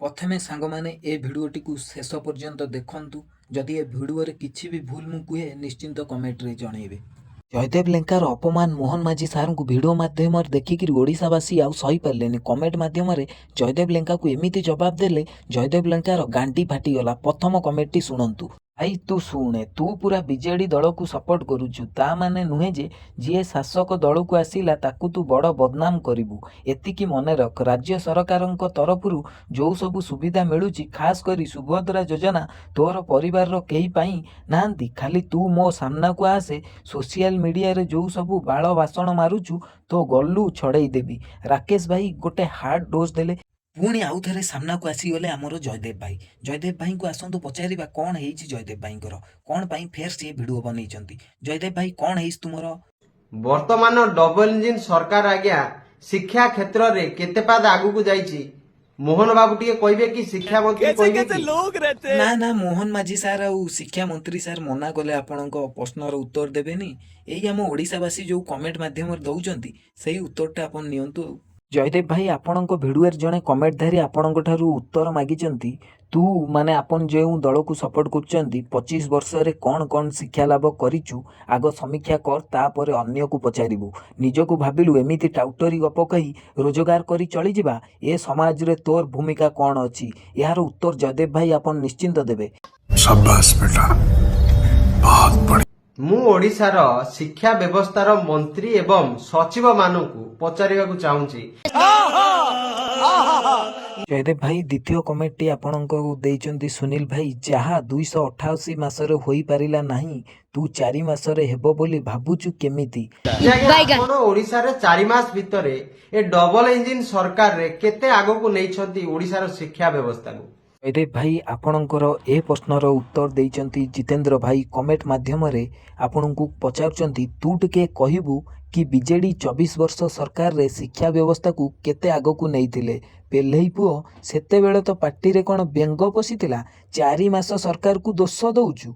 प्रथमे सांगमाने ए भिडियोटी को शेष पर्यंत देखंतु। जदि ए भिडियो किसी भी भूल मु कहे निश्चिंत कमेंट रे जणेबे। जयदेव लेंकार अपमान मोहन माझी सार को भिडियो माध्यम देखिक ओडावासी आउ सही पारे कमेंट मध्यम जयदेव लेंका को एमती जवाब देले जयदेव लेंकार गांडी फाटीगला। प्रथम कमेंट शुणु। भाई तू शुणे, तू पूरा बीजेडी दल को सपोर्ट करुचु, ता माने नुहे जे जी शासक दल को आसिला ताकू तू बड़ बदनाम करिवु। एतिकी मन रख, राज्य सरकार तरफरु जो सबु सुविधा मिलुची खास करी सुभद्रा योजना तोर परिवार रो केही पाई नांती। खाली तू मो सामना को आसे, सोशल मीडिया रे जो सबु बाल भाषण मारुचु तो गलु छड़ाई देवी। राकेश भाई गोटे हार्ड डोज देले पुणी आउ थे सामना को आसीगले आमर जयदेव भाई को आसतु पचारा कौन है जयदेव भाई कौन पाई फेर से भिडियो बन जयदेव भाई कौन है तुमर वर्तमान डबल इंजिन सरकार आज्ञा शिक्षा क्षेत्र रे केते पाद आगु को जाईची। मोहन बाबू टिके कहबे कि शिक्षा मंत्री कहबे कि लोग रहते ना ना मोहन माझी सार आ शिक्षा मंत्री सार मना कले आपण प्रश्नर उत्तर देबेनी। एई हम ओडिसावासी जो कमेंट माध्यम दउचंती सेही उत्तरटा आपण नियंतु। जयदेव भाई आपण भिडियो जड़े कमेंटधारी आपण उत्तर मागिचंती। तू माने आपण जो दल को सपोर्ट कर 25 वर्ष रे कौन कौन शिक्षा लाभ करिचु आग समीक्षा कर, तापर अन्य को पचारिबु। निजको भाविलु एमिति टाउटरी गप कही रोजगार करी चली जिबा। ए समाज रे तोर भूमिका कौन अछि? यार उत्तर जयदेव भाई आपण निश्चिंत देबे। शाबाश बेटा, बहुत बढ़िया। मु ओडिशार शिक्षा व्यवस्थार मंत्री एवं सचिव मानकु पचारिबाकु चाहूची। जयदेव भाई द्वितीय कमेंट आपनको देइचंती सुनील भाई, जहा 288 मासरे होई पारिला नाही तू 4 मासरे हेबो बोली भाबुचु केमिति? आपण ओडिसा रे 4 मास भितरे ए डबल इंजिन सरकार रे केते आगो को नै छथि ओडिसा रो शिक्षा व्यवस्था को? जयदेव भाई आपणकर ए प्रश्नर उत्तर देइचंती जितेंद्र भाई कमेंट माध्यम रे आपनकु पचारचंती तू टिके कहिबु कि बीजेडी 24 वर्ष सरकार रे शिक्षा व्यवस्था को केते आगो को नैथिले? पेल्हेई पुओ सेते बेले तो पार्टी रे कोन व्यंग पसितिला, 4 मास सरकार को दोष दउचु।